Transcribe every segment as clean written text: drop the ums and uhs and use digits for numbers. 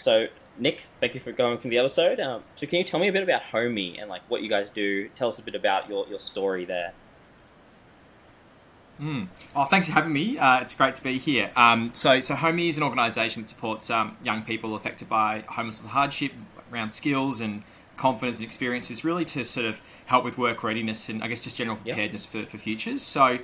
So, Nick, thank you for going from the other side. So, can you tell me a bit about Homey and like what you guys do? Tell us a bit about your story there. Oh, thanks for having me. It's great to be here. So Homey is an organisation that supports young people affected by homelessness and hardship around skills and confidence and experiences, really to sort of help with work readiness and I guess just general Yep. preparedness for futures. So,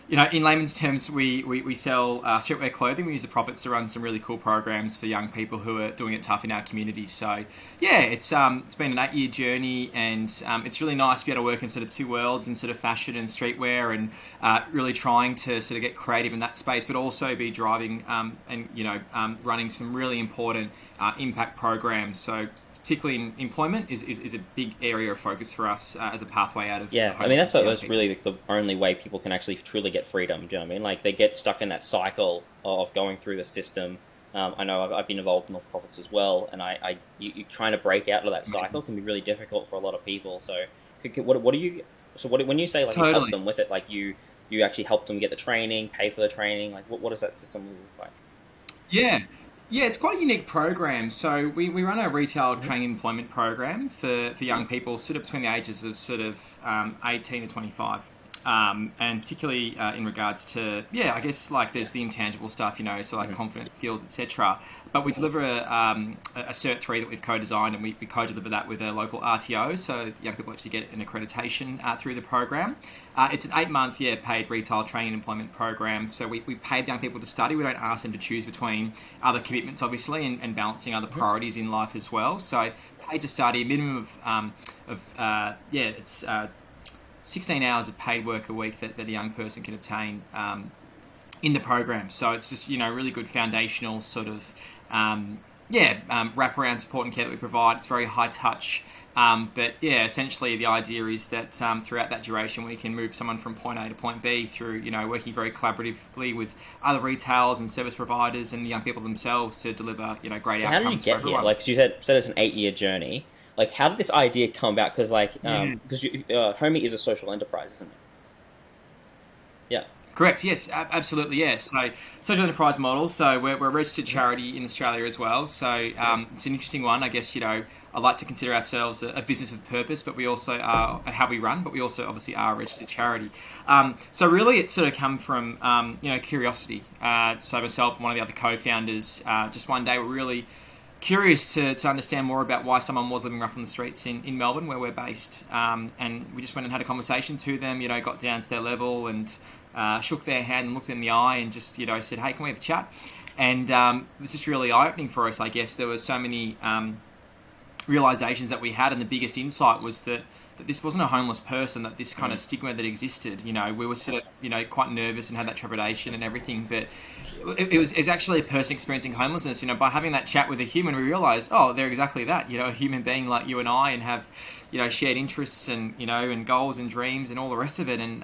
in layman's terms, we sell streetwear clothing. We use the profits to run some really cool programs for young people who are doing it tough in our community. So, yeah, it's been an 8 year journey, and it's really nice to be able to work in sort of two worlds in sort of fashion and streetwear, and really trying to sort of get creative in that space, but also be driving and running some really important impact programs. So particularly in employment, is a big area of focus for us as a pathway out of Yeah, I mean homelessness for young that's people. really the only way people can actually truly get freedom. Do you know what I mean? Like they get stuck in that cycle of going through the system. I know I've been involved in non-profits as well, and you trying to break out of that cycle can be really difficult for a lot of people. So, what do you? So, when you say like you help Totally. them with it, like you actually help them get the training, pay for the training. Like, what does that system look like? Yeah. Yeah, it's quite a unique program. So we run a retail Mm-hmm. training employment program for young people sort of between the ages of sort of 18 to 25. And particularly in regards to, yeah, I guess like Yeah. there's the intangible stuff, so like Mm-hmm. confidence, skills, etc. But we deliver a Cert 3 that we've co-designed, and we co-deliver that with a local RTO, so young people actually get an accreditation through the program. It's an 8 month, paid retail training and employment program. So we pay young people to study. We don't ask them to choose between other commitments, obviously, and balancing other Mm-hmm. priorities in life as well. So paid to study, a minimum it's 16 hours of paid work a week that a young person can obtain in the program. So it's just, really good foundational sort of, wraparound support and care that we provide. It's very high touch. But yeah, essentially the idea is that throughout that duration we can move someone from point A to point B through, working very collaboratively with other retailers and service providers and the young people themselves to deliver, great So how did you outcomes for get here? everyone. Like, so you said it's an 8 year journey. Like, how did this idea come about? Because Yeah. Homey is a social enterprise, isn't it? Yeah. Correct. Yes, absolutely. Yes. So, social enterprise model. So, we're a registered charity in Australia as well. So, it's an interesting one. I guess I like to consider ourselves a business with purpose, but we also are how we run. But we also obviously are a registered charity. So, really, it sort of come from curiosity. So, myself and one of the other co-founders, just one day, were really curious to understand more about why someone was living rough on the streets in Melbourne, where we're based. And we just went and had a conversation to them, got down to their level and shook their hand and looked in the eye and just, said, hey, can we have a chat? And it was just really eye-opening for us, I guess. There were so many realizations that we had, and the biggest insight was that this wasn't a homeless person, that this kind Mm. of stigma that existed. We were sort of, quite nervous and had that trepidation and everything, but it's actually a person experiencing homelessness. By having that chat with a human, we realized, oh, they're exactly that. A human being like you and I, and have, shared interests and and goals and dreams and all the rest of it, and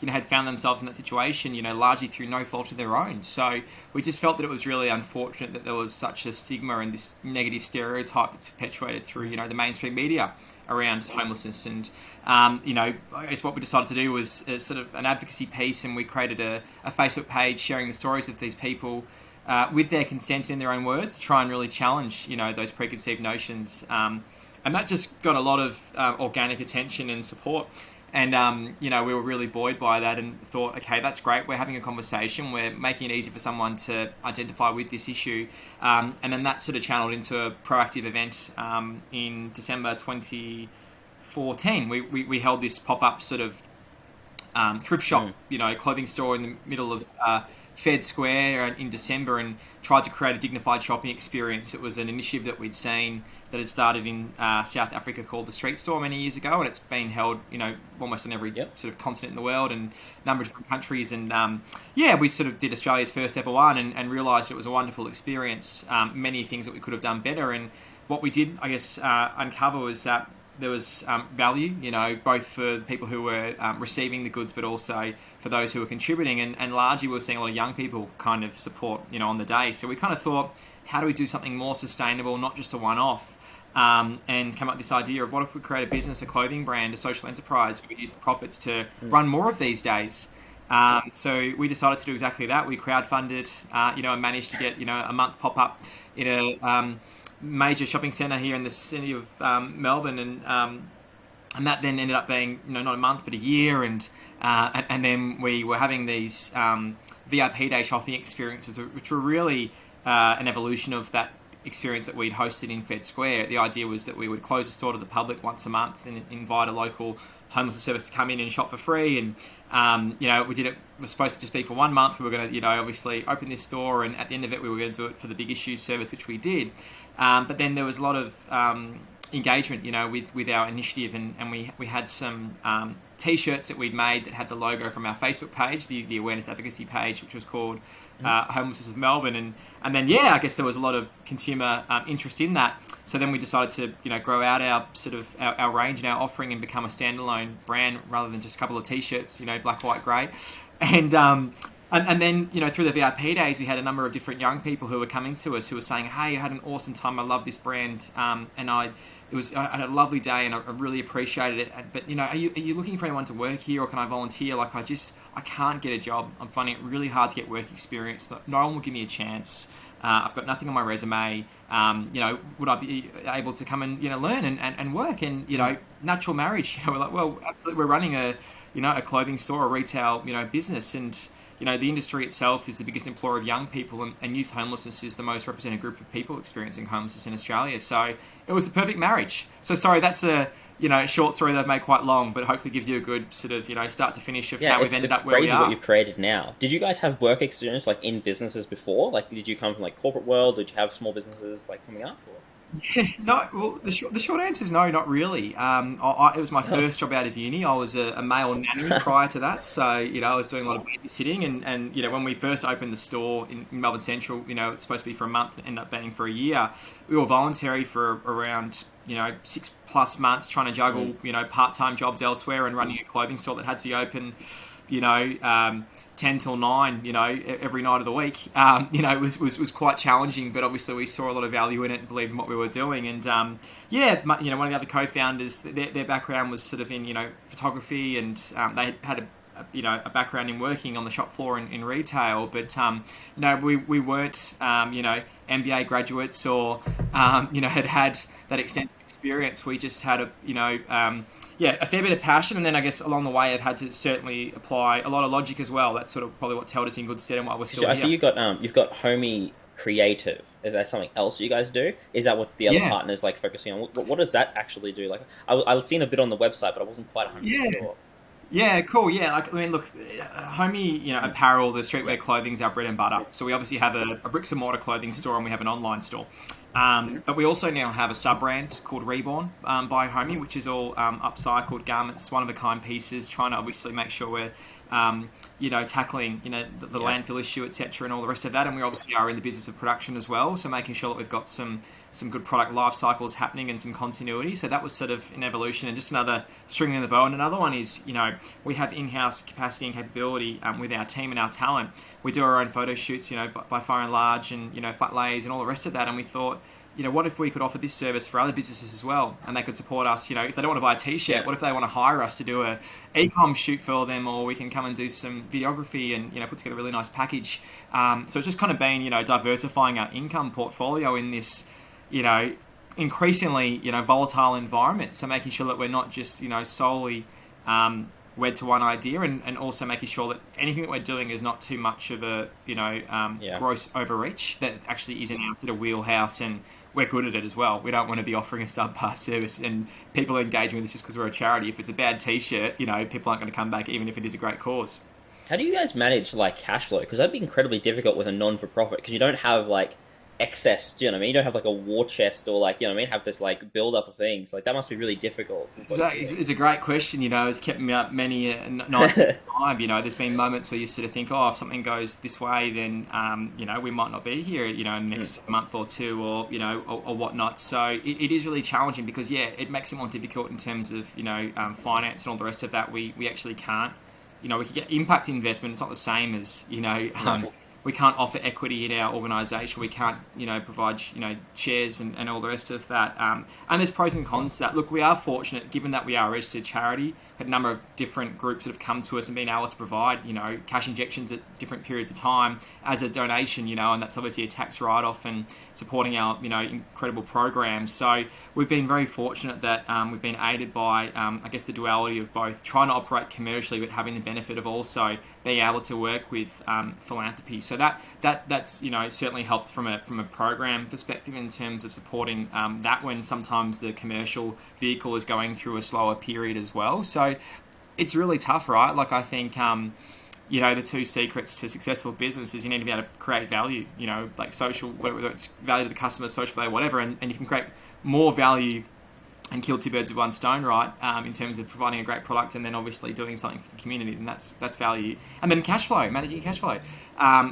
had found themselves in that situation, largely through no fault of their own. So we just felt that it was really unfortunate that there was such a stigma and this negative stereotype that's perpetuated through the mainstream media around homelessness. And I guess what we decided to do was sort of an advocacy piece, and we created a Facebook page sharing the stories of these people with their consent in their own words, to try and really challenge those preconceived notions. And that just got a lot of organic attention and support. And we were really buoyed by that and thought, okay, that's great. We're having a conversation. We're making it easy for someone to identify with this issue. And then that sort of channeled into a proactive event in December 2014. We held this pop up sort of thrift shop, Mm. clothing store in the middle of Fed Square in December, and tried to create a dignified shopping experience. It was an initiative that we'd seen that had started in South Africa called the Street Store many years ago, and it's been held, almost on every Yep. sort of continent in the world and a number of different countries. And we sort of did Australia's first ever one, and realised it was a wonderful experience. Many things that we could have done better, and what we did, I guess, uncover was that there was value, both for the people who were receiving the goods, but also for those who were contributing. And largely we were seeing a lot of young people kind of support, on the day. So we kind of thought, how do we do something more sustainable, not just a one-off? And come up with this idea of, what if we create a business, a clothing brand, a social enterprise? We could use the profits to Mm. run more of these days. So we decided to do exactly that. We crowdfunded, and managed to get, a month pop up in a major shopping centre here in the city of Melbourne, and that then ended up being, not a month but a year, and then we were having these VIP day shopping experiences, which were really an evolution of that experience that we'd hosted in Fed Square. The idea was that we would close the store to the public once a month and invite a local homelessness service to come in and shop for free. And we did it. It was supposed to just be for 1 month. We were going to, obviously open this store, and at the end of it, we were going to do it for the Big Issues service, which we did. But then there was a lot of engagement, with our initiative, and we had some T-shirts that we'd made that had the logo from our Facebook page, the awareness advocacy page, which was called Homelessness of Melbourne, and then I guess there was a lot of consumer interest in that. So then we decided to grow out our sort of our range and our offering and become a standalone brand rather than just a couple of T-shirts, black, white, grey, and then through the VIP days we had a number of different young people who were coming to us who were saying, "Hey, I had an awesome time. I love this brand, and I had a lovely day, and I really appreciated it. But are you looking for anyone to work here, or can I volunteer? Like I can't get a job. I'm finding it really hard to get work experience. No one will give me a chance. I've got nothing on my resume. Would I be able to come and learn and work?" And natural marriage. We're like, well, absolutely. We're running a clothing store, a retail business, and the industry itself is the biggest employer of young people, and youth homelessness is the most represented group of people experiencing homelessness in Australia. So it was a perfect marriage. So sorry, that's a short story that I've made quite long, but hopefully gives you a good sort of start to finish of how we've ended up where we are. It's crazy what you've created now. Did you guys have work experience like in businesses before? Like, did you come from like corporate world? Did you have small businesses like coming up? Or? Yeah, no. Well, the short answer is no, not really. It was my first job out of uni. I was a male nanny prior to that, so I was doing a lot of babysitting, and when we first opened the store in Melbourne Central, it's supposed to be for a month, ended up being for a year. We were voluntary for around 6+ months, trying to juggle part-time jobs elsewhere and running a clothing store that had to be open 10 till 9, every night of the week. It was quite challenging, but obviously we saw a lot of value in it and believed in what we were doing. And one of the other co-founders, their background was sort of in photography, and they had a background in working on the shop floor in retail, but we weren't MBA graduates or had that extensive experience. We just had a fair bit of passion, and then I guess along the way I've had to certainly apply a lot of logic as well. That's sort of probably what's held us in good stead and why we're still here. I see you've got Homie Creative. Is that something else you guys do? Is that what the other partners like focusing on? What does that actually do? Like I've seen a bit on the website, but I wasn't quite 100% sure. Yeah, cool. Yeah, look, Homie, apparel, the streetwear clothing is our bread and butter. So we obviously have a bricks and mortar clothing store, and we have an online store. But we also now have a sub-brand called Reborn by Homie, which is all upcycled garments, one-of-a-kind pieces, trying to obviously make sure we're tackling the landfill issue, etc., and all the rest of that. And we obviously are in the business of production as well, so making sure that we've got some good product life cycles happening and some continuity. So that was sort of an evolution, and just another string in the bow. And another one is we have in-house capacity and capability with our team and our talent. We do our own photo shoots, by far and large, and flat lays and all the rest of that. And we thought, what if we could offer this service for other businesses as well, and they could support us? If they don't want to buy a T-shirt, what if they want to hire us to do a e-com shoot for them, or we can come and do some videography and put together a really nice package. So it's just kind of been diversifying our income portfolio in this increasingly volatile environment. So making sure that we're not just solely wed to one idea, and also making sure that anything that we're doing is not too much of a gross overreach, that actually is in our sort of wheelhouse, and we're good at it as well. We don't want to be offering a subpar service and people engaging with us just because we're a charity. If it's a bad T-shirt, people aren't going to come back, even if it is a great cause. How do you guys manage like cash flow? Because that'd be incredibly difficult with a non-for-profit, because you don't have like excess, do you know what I mean? You don't have like a war chest, or like, have this like build up of things. Like that must be really difficult. It's a great question. It's kept me up many nights at a time. There's been moments where you sort of think, if something goes this way, then we might not be here next month or two, or or whatnot. So it is really challenging, because it makes it more difficult in terms of finance and all the rest of that. We actually can't, we can get impact investment. It's not the same as we can't offer equity in our organisation. We can't, provide, shares and all the rest of that. And there's pros and cons to that. Look, we are fortunate, given that we are a registered charity. had a number of different groups that have come to us and been able to provide, cash injections at different periods of time as a donation, and that's obviously a tax write-off and supporting our, incredible programs. So we've been very fortunate that we've been aided by, I guess, the duality of both trying to operate commercially but having the benefit of also being able to work with philanthropy. So that's certainly helped from a program perspective in terms of supporting that when sometimes the commercial vehicle is going through a slower period as well. So it's really tough, right? Like I think the two secrets to successful business is you need to be able to create value, like social, whether it's value to the customer, social value, whatever, and you can create more value and kill two birds with one stone, right? In terms of providing a great product and then obviously doing something for the community, and that's value. And then cash flow, managing cash flow.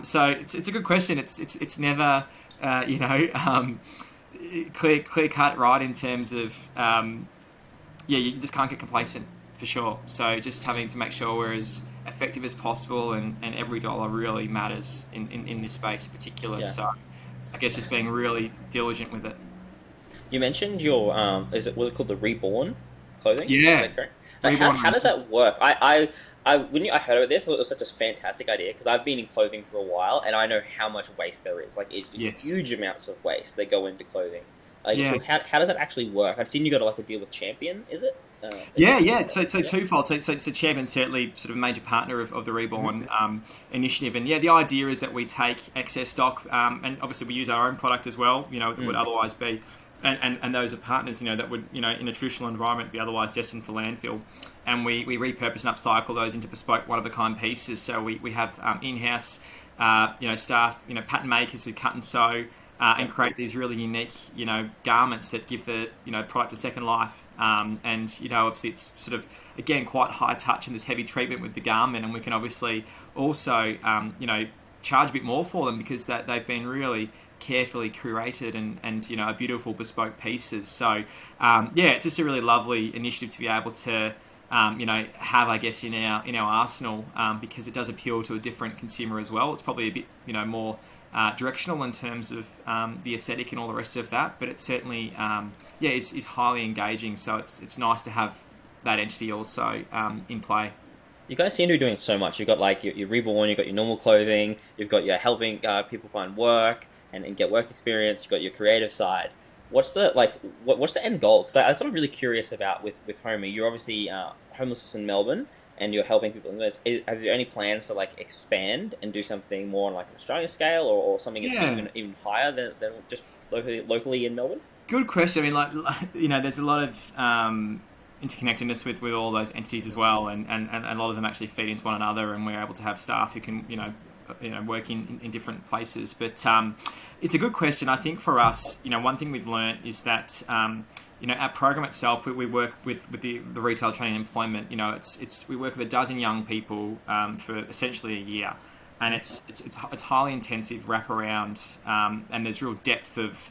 So it's a good question. It's never clear cut, right? In terms of you just can't get complacent for sure. So just having to make sure we're as effective as possible, and every dollar really matters in this space in particular. Yeah. So I guess just being really diligent with it. You mentioned your was it called the Reborn clothing? Yeah. How does that work? I when I heard about this, it was such a fantastic idea because I've been in clothing for a while and I know how much waste there is. Like it's huge amounts of waste that go into clothing. How does that actually work? I've seen you got a deal with Champion, is it? So twofold. So Champion's certainly sort of a major partner of the Reborn initiative, and the idea is that we take excess stock, and obviously we use our own product as well. That would otherwise be, and those are partners, that would in a traditional environment be otherwise destined for landfill, and we repurpose and upcycle those into bespoke one of a kind pieces. So we have in-house staff, pattern makers who cut and sew. And create these really unique, garments that give the, product a second life. And, obviously it's sort of, again, quite high touch and there's heavy treatment with the garment. And we can obviously also, charge a bit more for them because they've been really carefully curated and are beautiful bespoke pieces. So, it's just a really lovely initiative to be able to, have, I guess, in our arsenal because it does appeal to a different consumer as well. It's probably a bit, more directional in terms of the aesthetic and all the rest of that, but it's certainly is highly engaging. So it's nice to have that entity also in play. You guys seem to be doing so much. You've got your Reborn, you've got your normal clothing, you've got your helping people find work and get work experience. You've got your creative side. What's the what's the end goal? Because I'm sort of really curious about with Homie. You're obviously homeless in Melbourne. And you're helping people in this. Have you any plans to expand and do something more on an Australian scale or something even higher than just locally in Melbourne? Good question. I mean, there's a lot of interconnectedness with all those entities as well, and a lot of them actually feed into one another, and we're able to have staff who can work in different places. But it's a good question. I think for us, one thing we've learned is that. Our program itself, we work with the retail training and employment. We work with a dozen young people for essentially a year, and it's highly intensive wraparound, and there's real depth of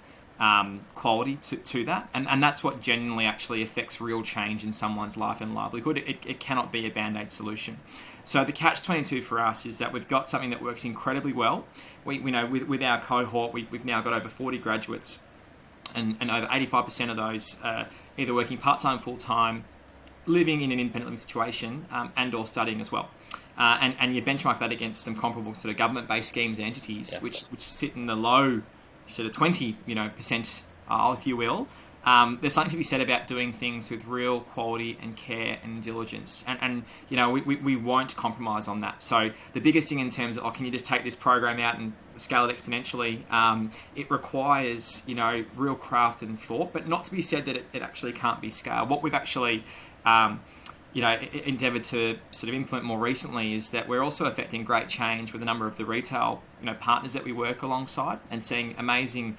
quality to that, and that's what genuinely actually affects real change in someone's life and livelihood. It cannot be a band-aid solution. So the catch-22 for us is that we've got something that works incredibly well. We know with our cohort, we've now got over 40 graduates. And over 85% of those either working part-time, full-time, living in an independent living situation, and or studying as well. And you benchmark that against some comparable sort of government-based schemes and entities, which sit in the low sort of 20% if you will. There's something to be said about doing things with real quality and care and diligence. And we won't compromise on that. So the biggest thing in terms of, can you just take this program out and scale it exponentially? It requires, real craft and thought, but not to be said that it actually can't be scaled. What we've actually, endeavoured to sort of implement more recently is that we're also affecting great change with a number of the retail, partners that we work alongside and seeing amazing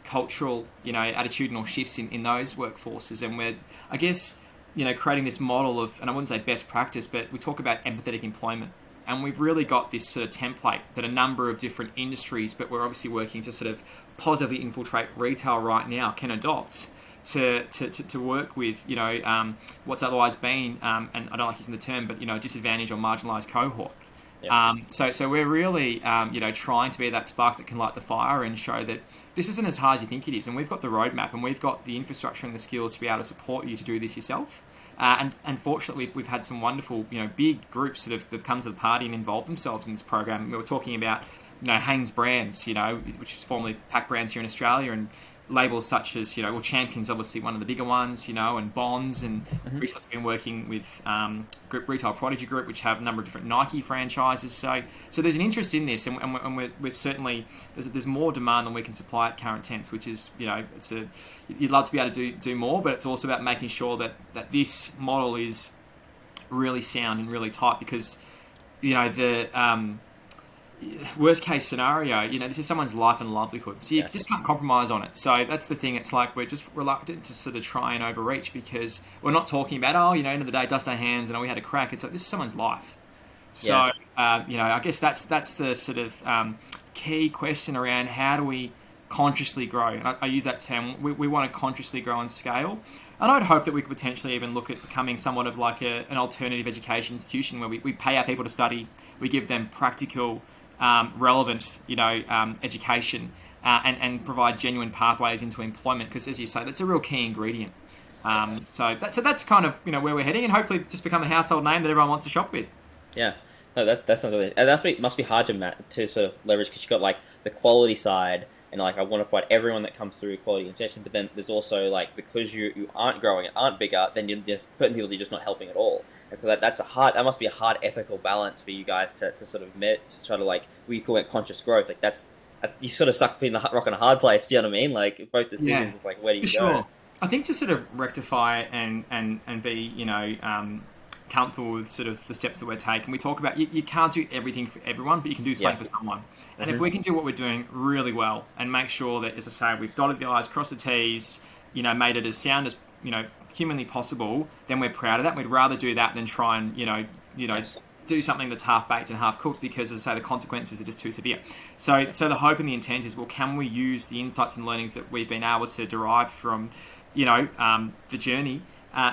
cultural, attitudinal shifts in those workforces. And we're, I guess, creating this model of, and I wouldn't say best practice, but we talk about empathetic employment. And we've really got this sort of template that a number of different industries, but we're obviously working to sort of positively infiltrate retail right now, can adopt to work with, what's otherwise been, and I don't like using the term, but, disadvantaged or marginalised cohort. Yep. So we're really, trying to be that spark that can light the fire and show that this isn't as hard as you think it is. And we've got the roadmap and we've got the infrastructure and the skills to be able to support you to do this yourself. And fortunately, we've had some wonderful, big groups that have come to the party and involved themselves in this program. We were talking about, Hanes Brands, which is formerly Pack Brands here in Australia, and labels such as, Champion's obviously one of the bigger ones, and Bonds, and recently been working with Retail Prodigy Group, which have a number of different Nike franchises. So there's an interest in this, and we're certainly, there's more demand than we can supply at current tense, which is, you'd love to be able to do more, but it's also about making sure that this model is really sound and really tight, because, the worst case scenario, this is someone's life and livelihood, so you just can't compromise on it. So that's the thing. It's like we're just reluctant to sort of try and overreach, because we're not talking about, end of the day, dust our hands and we had a crack. It's like, this is someone's life. So I guess that's the sort of key question around how do we consciously grow. And I use that term. We want to consciously grow and scale. And I'd hope that we could potentially even look at becoming somewhat of like an alternative education institution where we pay our people to study, we give them practical, relevant, education, and provide genuine pathways into employment. Because, as you say, that's a real key ingredient. So that's kind of where we're heading, and hopefully just become a household name that everyone wants to shop with. Yeah, no, that's not really, and that must be hard to sort of leverage, because you've got like the quality side, and like I want to provide everyone that comes through quality education, but then there's also like, because you aren't growing and aren't bigger, then you're just certain people, you're just not helping at all. And so that must be a hard ethical balance for you guys to sort of to try to, like, we call it conscious growth. Like that's, you sort of stuck between a rock and a hard place. You know what I mean? Like both decisions, it's like, where do you go? Sure. I think to sort of rectify and be comfortable with sort of the steps that we're taking. We talk about you can't do everything for everyone, but you can do something for someone. And if we can do what we're doing really well and make sure that, as I say, we've dotted the I's, crossed the T's, made it as sound as humanly possible, then we're proud of that. We'd rather do that than try and do something that's half baked and half cooked, because, as I say, the consequences are just too severe. So the hope and the intent is, well, can we use the insights and learnings that we've been able to derive from the journey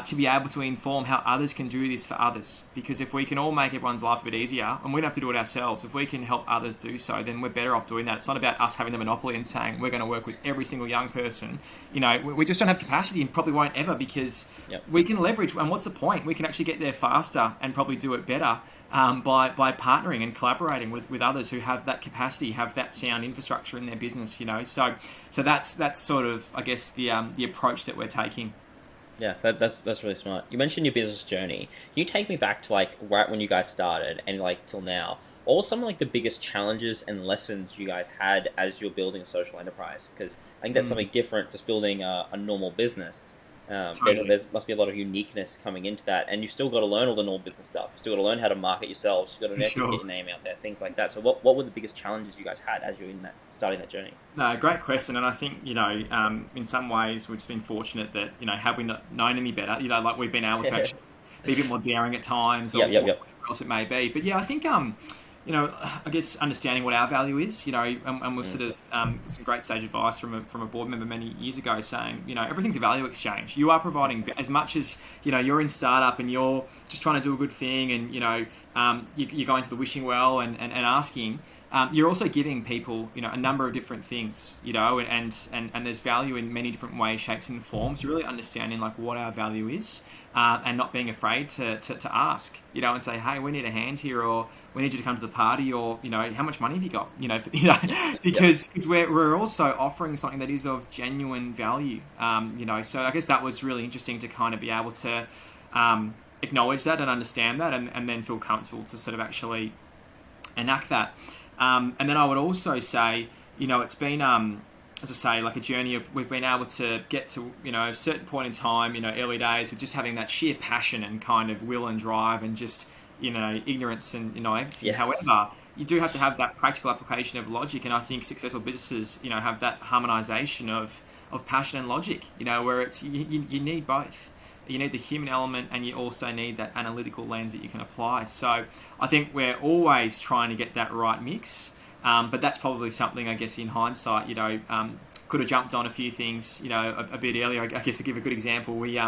to be able to inform how others can do this for others? Because if we can all make everyone's life a bit easier, and we don't have to do it ourselves, if we can help others do so, then we're better off doing that. It's not about us having the monopoly and saying we're going to work with every single young person. We just don't have capacity, and probably won't ever, because we can leverage. And what's the point? We can actually get there faster and probably do it better by partnering and collaborating with others who have that capacity, have that sound infrastructure in their business. So that's sort of, I guess, the approach that we're taking. Yeah, that's really smart. You mentioned your business journey. Can you take me back to like right when you guys started and like till now? What were some of like the biggest challenges and lessons you guys had as you're building a social enterprise? Because I think that's something different just building a normal business. Totally. There must be a lot of uniqueness coming into that, and you've still got to learn all the normal business stuff. You've still got to learn how to market yourselves. You've got to get your name out there, things like that. So what were the biggest challenges you guys had as you're starting that journey? No, great question. And I think, in some ways we've been fortunate that, have we not known any better, like we've been able to actually be a bit more daring at times, or whatever else it may be. But yeah, I think, I guess understanding what our value is, and we've sort of some great sage advice from a board member many years ago saying, everything's a value exchange. You are providing as much as, you're in startup and you're just trying to do a good thing, and, you're going to the wishing well and asking. You're also giving people, a number of different things, and there's value in many different ways, shapes, and forms. Really understanding like what our value is, and not being afraid to ask, and say, hey, we need a hand here, or we need you to come to the party, or how much money have you got, because we're also offering something that is of genuine value, So I guess that was really interesting to kind of be able to acknowledge that and understand that, and then feel comfortable to sort of actually enact that. And then I would also say, it's been, as I say, like a journey of, we've been able to get to, a certain point in time, early days, with just having that sheer passion and kind of will and drive, and just, ignorance and naivety. However, you do have to have that practical application of logic. And I think successful businesses, have that harmonization of passion and logic, where it's, you need both. You need the human element, and you also need that analytical lens that you can apply. So I think we're always trying to get that right mix. But that's probably something, I guess, in hindsight, could have jumped on a few things, a bit earlier. I guess to give a good example, we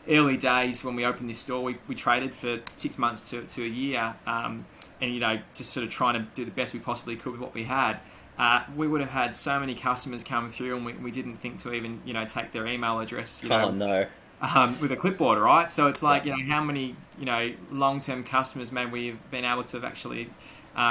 early days when we opened this store, we traded for 6 months to a year, and just sort of trying to do the best we possibly could with what we had. We would have had so many customers come through, and we didn't think to even take their email address. Oh no. with a clipboard, right? So it's Yeah. like, how many, long-term customers maybe we've been able to have actually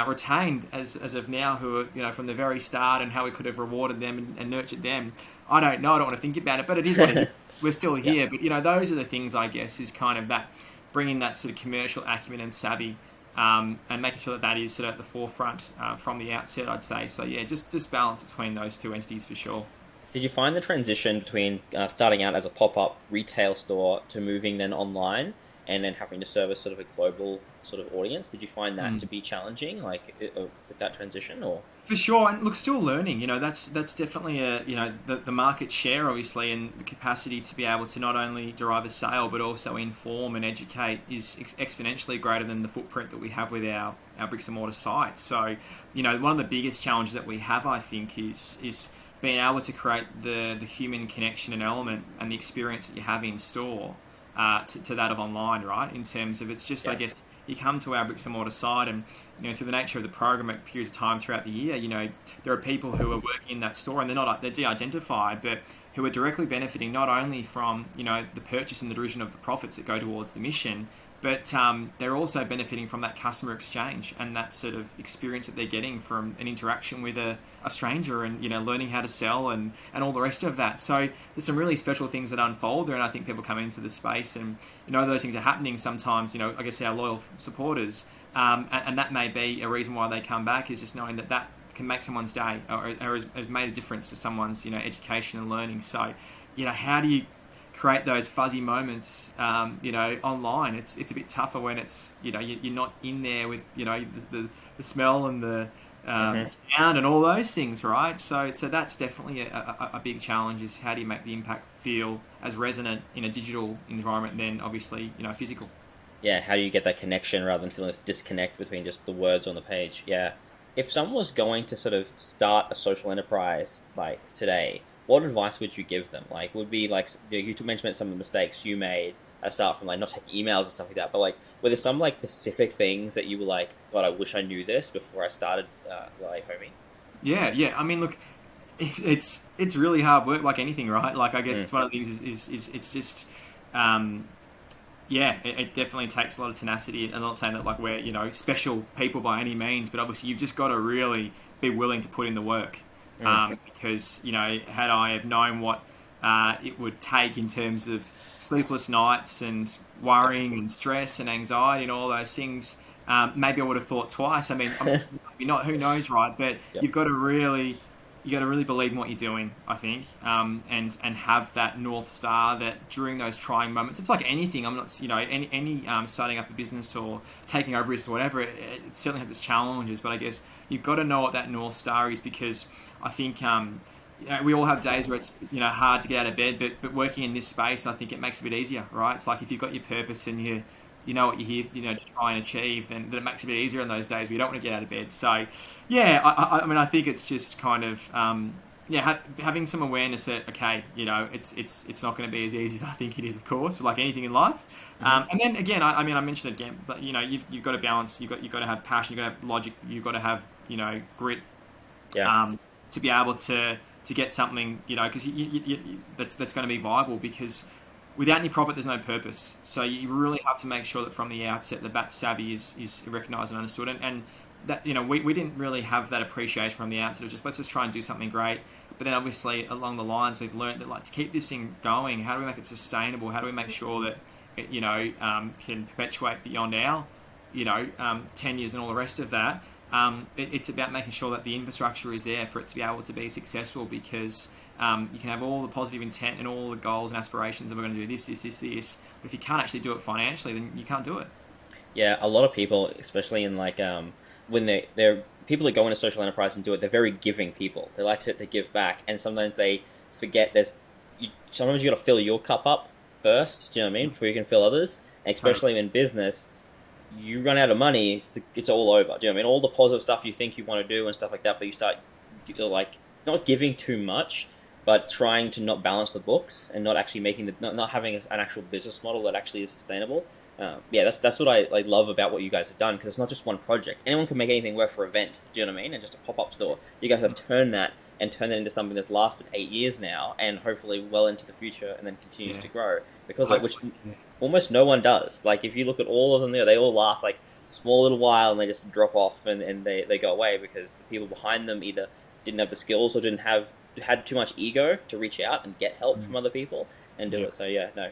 retained as of now, who are, from the very start, and how we could have rewarded them and nurtured them. I don't know. I don't want to think about it, but it is what it is. We're still Yeah. here. But, those are the things, I guess, is kind of that, bringing that sort of commercial acumen and savvy, and making sure that that is sort of at the forefront from the outset, I'd say. So, yeah, just balance between those two entities for sure. Did you find the transition between starting out as a pop-up retail store to moving then online and then having to service sort of a global sort of audience? Did you find that to be challenging, like with that transition, or? For sure, and look, still learning. That's definitely the market share, obviously, and the capacity to be able to not only derive a sale but also inform and educate is exponentially greater than the footprint that we have with our bricks and mortar site. So, one of the biggest challenges that we have, I think, is being able to create the human connection and element and the experience that you have in store to that of online, right? In terms of, it's just, I Yeah. guess, you come to our bricks and mortar site, and through the nature of the program at periods of time throughout the year, there are people who are working in that store, and they're de-identified, but who are directly benefiting not only from the purchase and the derision of the profits that go towards the mission, but they're also benefiting from that customer exchange and that sort of experience that they're getting from an interaction with a stranger, and learning how to sell and all the rest of that. So there's some really special things that unfold there, and I think people come into the space, and those things are happening sometimes. I guess our loyal supporters, and that may be a reason why they come back, is just knowing that that can make someone's day, or has made a difference to someone's education and learning. So how do you create those fuzzy moments, online? It's a bit tougher when it's, you're not in there with, the smell and the sound and all those things, right? So that's definitely a big challenge, is how do you make the impact feel as resonant in a digital environment than obviously, physical. Yeah, how do you get that connection rather than feeling this disconnect between just the words on the page? Yeah. If someone was going to sort of start a social enterprise like today, what advice would you give them? Like, would be like, you mentioned some of the mistakes you made aside from like not taking emails and stuff like that, but like, were there some like specific things that you were like, God, I wish I knew this before I started like homing? Yeah. I mean, look, it's really hard work, like anything, right? Like, I guess Mm. it's one of the things, is it's just, um, yeah, it definitely takes a lot of tenacity. And I'm not saying that like we're special people by any means, but obviously you've just got to really be willing to put in the work. Mm. Because had I have known what it would take in terms of sleepless nights and worrying and stress and anxiety and all those things, maybe I would have thought twice. I mean, maybe not, who knows, right? But Yep. you got to really believe in what you're doing, I think, and have that north star, that during those trying moments, it's like anything. I'm not, any starting up a business or taking over a business or whatever. It certainly has its challenges, but I guess you've got to know what that north star is, because I think we all have days where it's hard to get out of bed, but working in this space, I think it makes it a bit easier, right? It's like if you've got your purpose and you know what you're here, to try and achieve, then it makes it a bit easier on those days where you don't want to get out of bed. So, yeah, I mean, I think it's just kind of, having some awareness that, okay, it's not going to be as easy as I think it is, of course, like anything in life. Hmm. And then again, I mean, I mentioned it again, but you've got to balance. You've got to have passion. You've got to have logic. You've got to have grit, Yeah. to be able to get something, because that's going to be viable, because without any profit, there's no purpose. So you really have to make sure that from the outset, that savvy is recognised and understood. And that, we didn't really have that appreciation from the outset of just, let's just try and do something great. But then obviously along the lines, we've learned that, like, to keep this thing going, how do we make it sustainable? How do we make sure that it, can perpetuate beyond our, 10 years and all the rest of that? It's about making sure that the infrastructure is there for it to be able to be successful, because you can have all the positive intent and all the goals and aspirations, and we're going to do this. But if you can't actually do it financially, then you can't do it. Yeah, a lot of people, especially in like when they're people that go into social enterprise and do it, they're very giving people. They like to give back, and sometimes they forget sometimes you got to fill your cup up first. Do you know what I mean? Before you can fill others, and Totally. especially in business, you run out of money, it's all over. Do you know what I mean? All the positive stuff you think you want to do and stuff like that, but you start like not giving too much, but trying to not balance the books and not actually making not having an actual business model that actually is sustainable. Yeah, that's what I love about what you guys have done, because it's not just one project. Anyone can make anything work for an event. Do you know what I mean? And just a pop up store. You guys have turned that and turn it into something that's lasted 8 years now, and hopefully well into the future, and then continues Yeah. to grow because of it, which Hopefully, yeah. almost no one does. Like if you look at all of them, they all last like small little while, and they just drop off, and they go away because the people behind them either didn't have the skills or didn't have had too much ego to reach out and get help from other people and do Yeah. it. So yeah, no,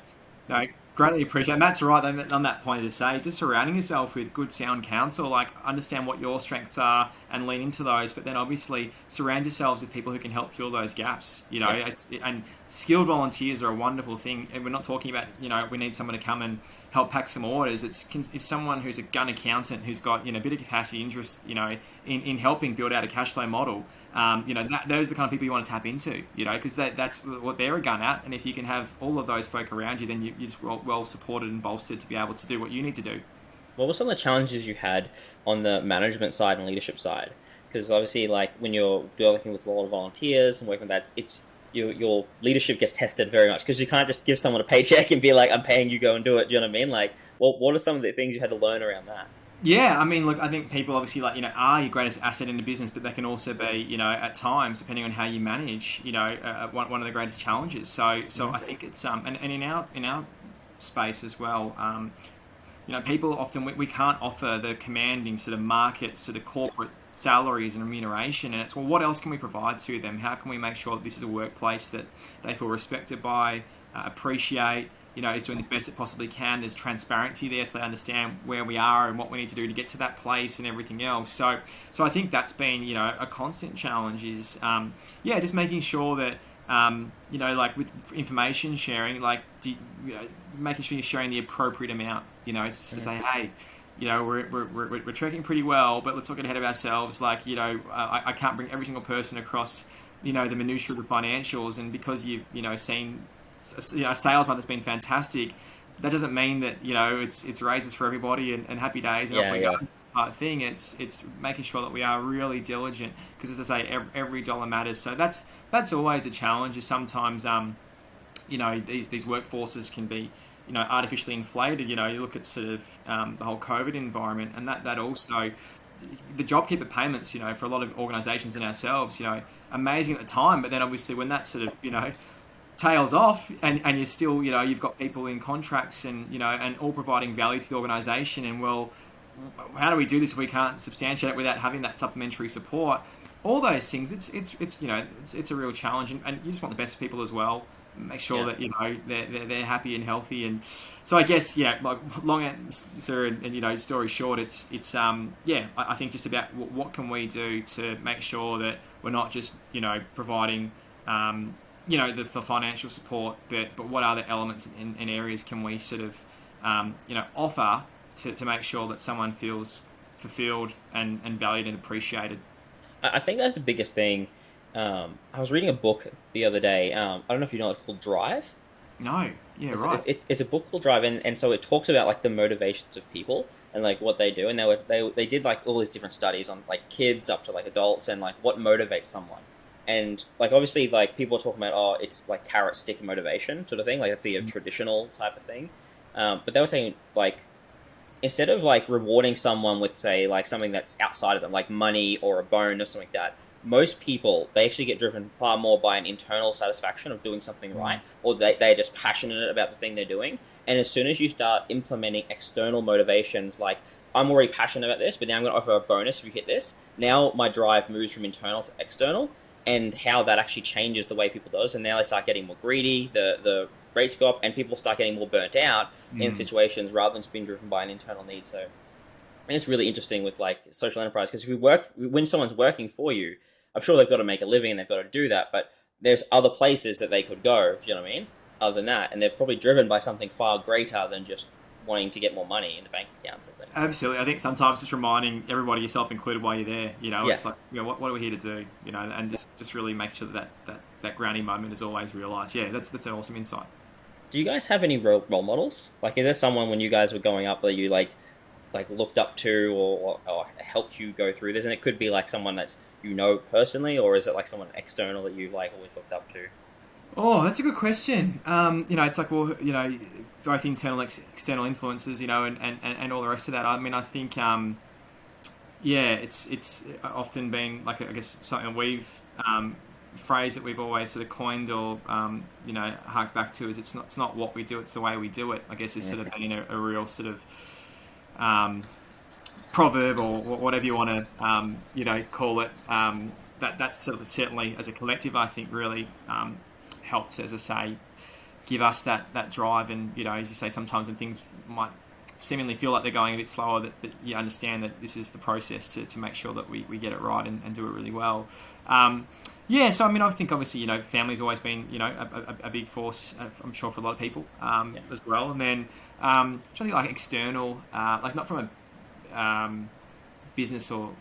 No, greatly appreciate it. And that's right on that point to say, just surrounding yourself with good sound counsel, like understand what your strengths are and lean into those, but then obviously surround yourselves with people who can help fill those gaps. yeah, And skilled volunteers are a wonderful thing. And we're not talking about, we need someone to come and help pack some orders. It's someone who's a gun accountant who's got, a bit of capacity interest, in helping build out a cash flow model. Those are the kind of people you want to tap into, because that's what they're a gun at. And if you can have all of those folk around you, then you're just well supported and bolstered to be able to do what you need to do. what were some of the challenges you had on the management side and leadership side? Because obviously, like when you're working with a lot of volunteers and working with that, it's your leadership gets tested very much because you can't just give someone a paycheck and be like, "I'm paying you, go and do it." Do you know what I mean? Like, what are some of the things you had to learn around that? Yeah, I mean, look, I think people obviously are your greatest asset in the business, but they can also be, at times, depending on how you manage, one of the greatest challenges. So I think it's and in our space as well, people often we can't offer the commanding sort of market sort of corporate salaries and remuneration, and it's, well, what else can we provide to them? How can we make sure that this is a workplace that they feel respected by, appreciate, is doing the best it possibly can. There's transparency there, so they understand where we are and what we need to do to get to that place and everything else. So I think that's been, a constant challenge is, just making sure that, like with information sharing, like, making sure you're sharing the appropriate amount, it's to say, hey, we're tracking pretty well, but let's not get ahead of ourselves. Like, I can't bring every single person across, the minutiae of the financials, and because you've, seen a sales month that's been fantastic, that doesn't mean that it's raises for everybody and happy days and off we go type thing. It's making sure that we are really diligent because, as I say, every dollar matters. So that's always a challenge. Is sometimes these workforces can be artificially inflated. You look at sort of the whole COVID environment, and that also the JobKeeper payments. For a lot of organisations and ourselves, amazing at the time, but then obviously when that sort of tails off and you're still you've got people in contracts and and all providing value to the organisation, and well, how do we do this if we can't substantiate it without having that supplementary support? All those things, it's a real challenge, and you just want the best people as well. Make sure that they're happy and healthy, and so I guess like long answer and story short, it's I think just about what can we do to make sure that we're not just providing the financial support, but what other elements and areas can we sort of offer to make sure that someone feels fulfilled and valued and appreciated. I think that's the biggest thing. I was reading a book the other day. I don't know if you know, it's called Drive. No, yeah, It's, right. it's a book called Drive, and so it talks about like the motivations of people and like what they do, and they did like all these different studies on like kids up to like adults and like what motivates someone. And like obviously like people are talking about, oh, it's like carrot stick motivation sort of thing, like that's the traditional type of thing. But they were saying like instead of like rewarding someone with say like something that's outside of them, like money or a bone or something like that, most people they actually get driven far more by an internal satisfaction of doing something right, or they're just passionate about the thing they're doing. And as soon as you start implementing external motivations, like I'm already passionate about this, but now I'm going to offer a bonus if you hit this. Now my drive moves from internal to external, and how that actually changes the way people does. And now they start getting more greedy, the rates go up, and people start getting more burnt out in situations rather than just being driven by an internal need. So and it's really interesting with like social enterprise, because when someone's working for you, I'm sure they've got to make a living and they've got to do that, but there's other places that they could go, you know what I mean? Other than that, and they're probably driven by something far greater than just wanting to get more money in the bank account. Absolutely. I think sometimes it's reminding everybody, yourself included, why you're there. Yeah. It's like, what are we here to do? And just really make sure that grounding moment is always realised. Yeah, that's an awesome insight. Do you guys have any role models? Like, is there someone when you guys were going up that you like looked up to or helped you go through this? And it could be like someone that's personally, or is it like someone external that you've like always looked up to? Oh, that's a good question. It's like, well, both internal and external influences, and all the rest of that. I mean, I think, it's often been like, I guess, something we've phrase that we've always sort of coined or harks back to is it's not what we do, it's the way we do it. I guess is sort of been a real sort of proverb or whatever you want to call it. That's sort of certainly as a collective, I think, really helped, as I say, give us that drive. And as you say, sometimes when things might seemingly feel like they're going a bit slower, that you understand that this is the process to make sure that we get it right and do it really well. So I mean, I think obviously family's always been a big force, I'm sure, for a lot of people as well. And then something like external, like not from a business or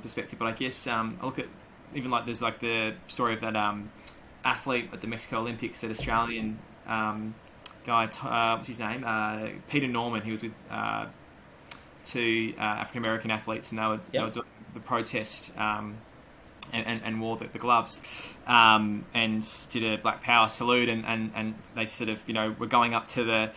perspective, but I guess I look at even like there's like the story of that athlete at the Mexico Olympics, that Australian guy, what's his name? Peter Norman. He was with two African American athletes, and they were doing the protest and wore the gloves and did a Black Power salute, and they sort of were going up to the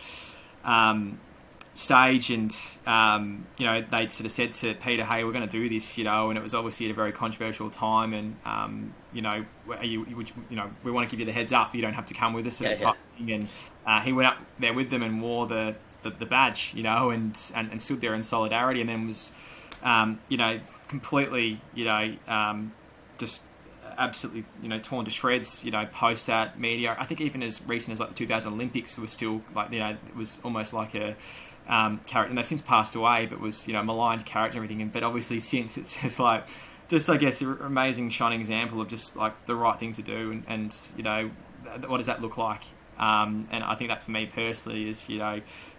stage, and they sort of said to Peter, "Hey, we're going to do this," and it was obviously at a very controversial time, and we want to give you the heads up, you don't have to come with us, sort of type thing. And he went up there with them and wore the badge, and stood there in solidarity, and then was completely just absolutely torn to shreds post that media. I think even as recent as like the 2000 Olympics was still like it was almost like a character, and they've since passed away, but was maligned character and everything. But obviously since, it's just I guess an amazing shining example of just like the right thing to do, and what does that look like? And I think that for me personally is something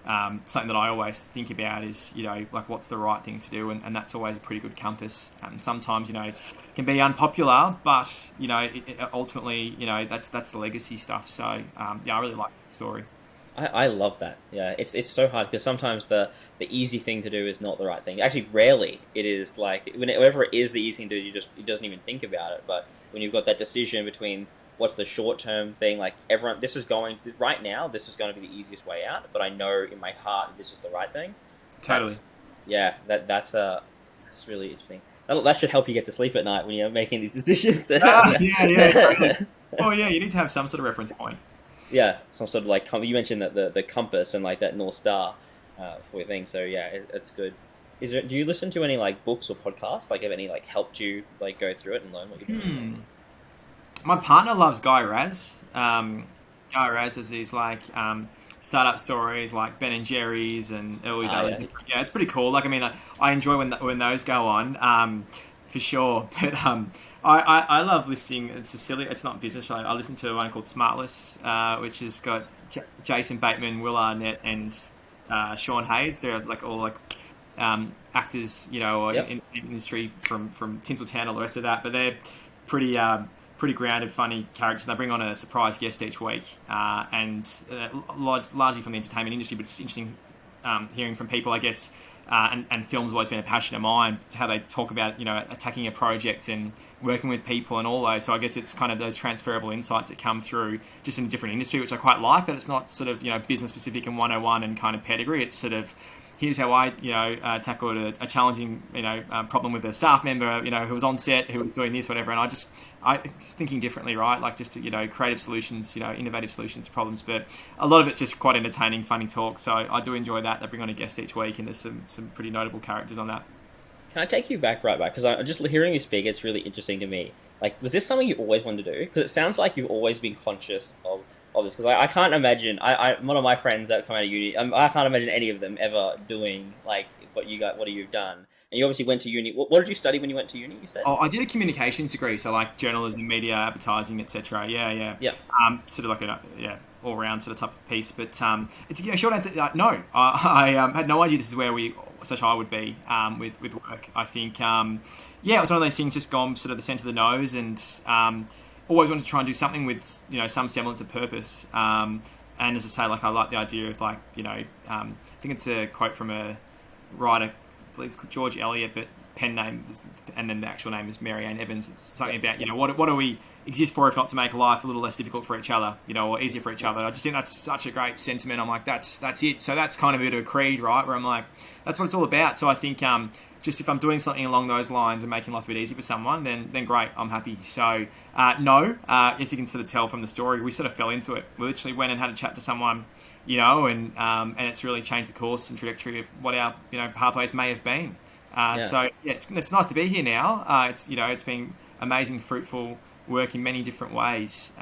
that I always think about is like what's the right thing to do, and that's always a pretty good compass. And sometimes it can be unpopular, but ultimately that's the legacy stuff. So I really like that story. I love that. Yeah, it's so hard because sometimes the easy thing to do is not the right thing. Actually, rarely it is. Like whenever it is the easy thing to do, you doesn't even think about it. But when you've got that decision between what's the short-term thing, like everyone, this is going to be the easiest way out, but I know in my heart this is the right thing. Totally. That's really interesting. That should help you get to sleep at night when you're making these decisions. Yeah. Oh yeah, you need to have some sort of reference point. Yeah, some sort of like you mentioned that the compass and like that North Star for your thing. So yeah, it's good. Do you listen to any like books or podcasts? Like have any like helped you like go through it and learn what you're doing? My partner loves Guy Raz. Guy Raz has these like startup stories like Ben and Jerry's and all these other. Yeah, it's pretty cool. Like I mean, I enjoy when those go on for sure. But I love listening. It's not business related. I listen to one called Smartless, which has got Jason Bateman, Will Arnett, and Sean Hayes. They're like all like actors, or in the industry from Tinseltown, all the rest of that. But they're pretty grounded, funny characters. And they bring on a surprise guest each week, and largely from the entertainment industry. But it's interesting hearing from people, I guess. And film's always been a passion of mine, how they talk about, attacking a project and working with people and all those. So I guess it's kind of those transferable insights that come through just in a different industry, which I quite like, that it's not sort of, business specific and 101 and kind of pedigree. It's sort of, here's how I, tackled a challenging, problem with a staff member, who was on set, who was doing this, whatever. And I just thinking differently, right? Like just, creative solutions, innovative solutions to problems. But a lot of it's just quite entertaining, funny talk. So I do enjoy that. They bring on a guest each week, and there's some pretty notable characters on that. Can I take you back? Because I'm just hearing you speak, it's really interesting to me. Like, was this something you always wanted to do? Because it sounds like you've always been conscious of this. Because I can't imagine, one of my friends that come out of uni, I can't imagine any of them ever doing like what you've done. And you obviously went to uni. What did you study when you went to uni, you said? Oh, I did a communications degree, so like journalism, media, advertising, etc. Yeah. Sort of like all round sort of type of piece. But it's short answer. No, I had no idea this is where I would be with work. I think it was one of those things, just gone sort of the centre of the nose, and always wanted to try and do something with some semblance of purpose. And as I say, like I like the idea of like I think it's a quote from a writer, I believe it's George Eliot, but pen name is, and then the actual name is Mary Ann Evans. It's something about what do we exist for if not to make life a little less difficult for each other, or easier for each other. I just think that's such a great sentiment. I'm like, that's it. So that's kind of a bit of a creed, right? Where I'm like, that's what it's all about. So I think just if I'm doing something along those lines and making life a bit easy for someone, then great, I'm happy. So no, as you can sort of tell from the story, we sort of fell into it. We literally went and had a chat to someone, and it's really changed the course and trajectory of what our pathways may have been. So yeah, it's nice to be here now. It's been amazing, fruitful work in many different ways.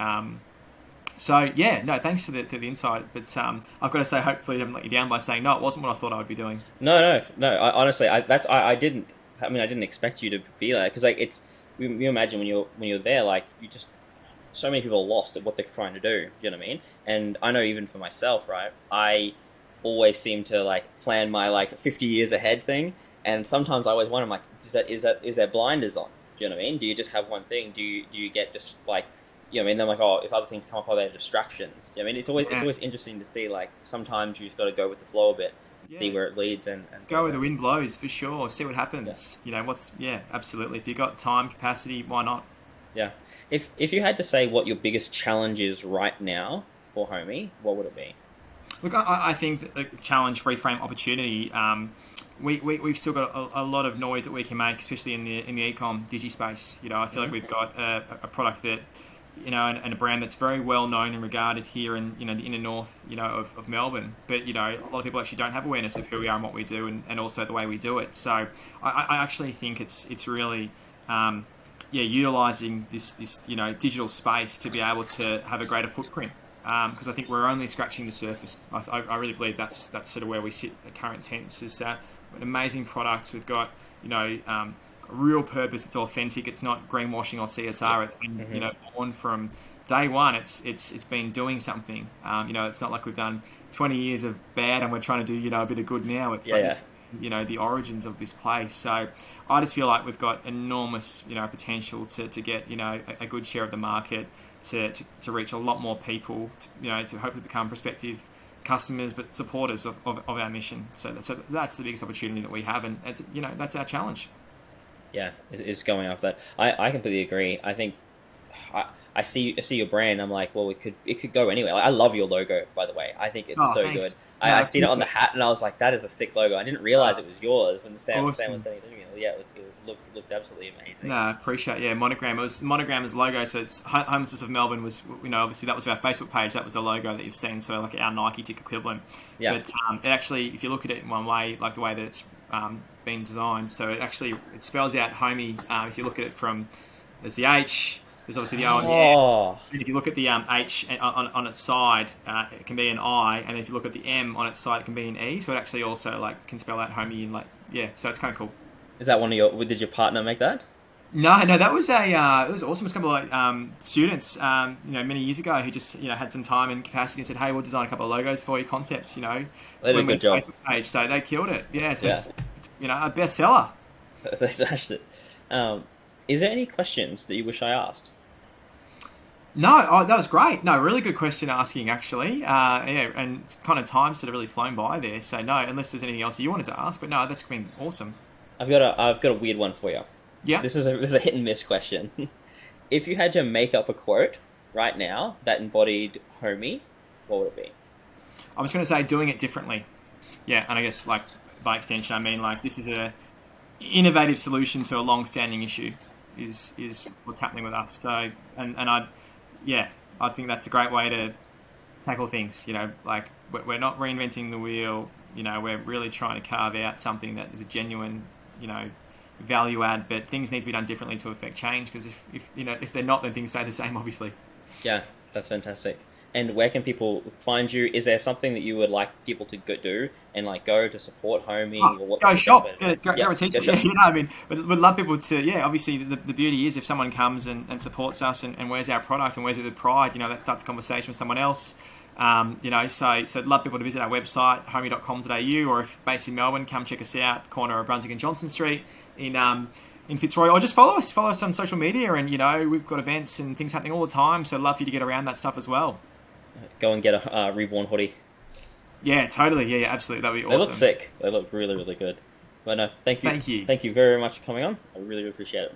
So yeah, no, thanks for the insight. But I've got to say, hopefully, I haven't let you down by saying no. It wasn't what I thought I would be doing. No. Honestly, I didn't. I mean, I didn't expect you to be like, because like it's you imagine when you're there, like you just so many people are lost at what they're trying to do. You know what I mean? And I know even for myself, right? I always seem to like plan my like 50 years ahead thing, and sometimes I always wonder, I'm like, is there blinders on? Do you know what I mean? Do you just have one thing? Do you get just like, you know what I mean? Then like, oh, if other things come up, are there distractions? You know what I mean? It's always interesting to see, like, sometimes you just got to go with the flow a bit and see where it leads and go where the wind blows, for sure. See what happens. Absolutely. If you got time, capacity, why not? Yeah. If you had to say what your biggest challenge is right now for Homie, what would it be? Look, I think the challenge, reframe, opportunity. We've still got a lot of noise that we can make, especially in the e-com digi space. I feel like we've got a product that, and a brand that's very well known and regarded here in the inner north, of Melbourne. But a lot of people actually don't have awareness of who we are and what we do, and also the way we do it. So I actually think it's really utilising this digital space to be able to have a greater footprint. Because I think we're only scratching the surface. I really believe that's sort of where we sit at current tense, is that an amazing product. We've got a real purpose. It's authentic. It's not greenwashing or CSR. It's been born from day one. It's been doing something. It's not like we've done 20 years of bad and we're trying to do a bit of good now. It's the origins of this place. So I just feel like we've got enormous potential to get a good share of the market. To reach a lot more people, to hopefully become prospective customers, but supporters of our mission. So that's the biggest opportunity that we have, and that's our challenge. Yeah, it's going after that. I completely agree. I think I see your brand. I'm like, well, it could go anywhere. Like, I love your logo, by the way. I think it's so thanks. Good. I seen it on the hat, and I was like, that is a sick logo. I didn't realize it was yours when Sam was saying it. Yeah, it looked absolutely amazing. No, I appreciate. Yeah, Monogram. It was Monogram's logo. So it's Homelessness of Melbourne was, obviously that was our Facebook page. That was the logo that you've seen. So like our Nike tick equivalent. Yeah. But it actually, if you look at it in one way, like the way that it's been designed, so it spells out Homie. If you look at it there's the H. There's obviously the O and the M. And if you look at the H on its side, it can be an I, and if you look at the M on its side, it can be an E. So it actually also can spell out Homie in so it's kind of cool. Is that did your partner make that? No, that was it was awesome. It was a couple of students, many years ago who just, had some time and capacity and said, hey, we'll design a couple of logos for your concepts, They did a good job. Facebook page, so they killed it. Yeah, so it's a bestseller. They smashed it. Is there any questions that you wish I asked? No, that was great. No, really good question asking, actually. And it's kind of time sort of really flown by there. So no, unless there's anything else you wanted to ask, but no, that's been awesome. I've got a weird one for you. Yeah. This is a hit and miss question. If you had to make up a quote right now that embodied Homie, what would it be? I was going to say doing it differently. Yeah, and I guess by extension, I mean this is a innovative solution to a long-standing issue. Is what's happening with us. So I think that's a great way to tackle things. We're not reinventing the wheel. We're really trying to carve out something that is a genuine, value add. But things need to be done differently to affect change. Because if they're not, then things stay the same. Obviously. Yeah, that's fantastic. And where can people find you? Is there something that you would like people to go go to support Homie? Or what go shop. Go teach. I mean, we'd love people to. Yeah, obviously the beauty is if someone comes and supports us and wears our product and wears it with pride, that starts a conversation with someone else. So I'd love people to visit our website, homie.com.au, or if based in Melbourne, come check us out, corner of Brunswick and Johnson Street in Fitzroy, or just follow us on social media, and we've got events and things happening all the time, so I'd love for you to get around that stuff as well. Go and get a Reborn hoodie. Yeah, totally. Yeah, absolutely. That'd be awesome. They look sick. They look really, really good. But no, thank you. Thank you. Thank you very much for coming on. I really appreciate it.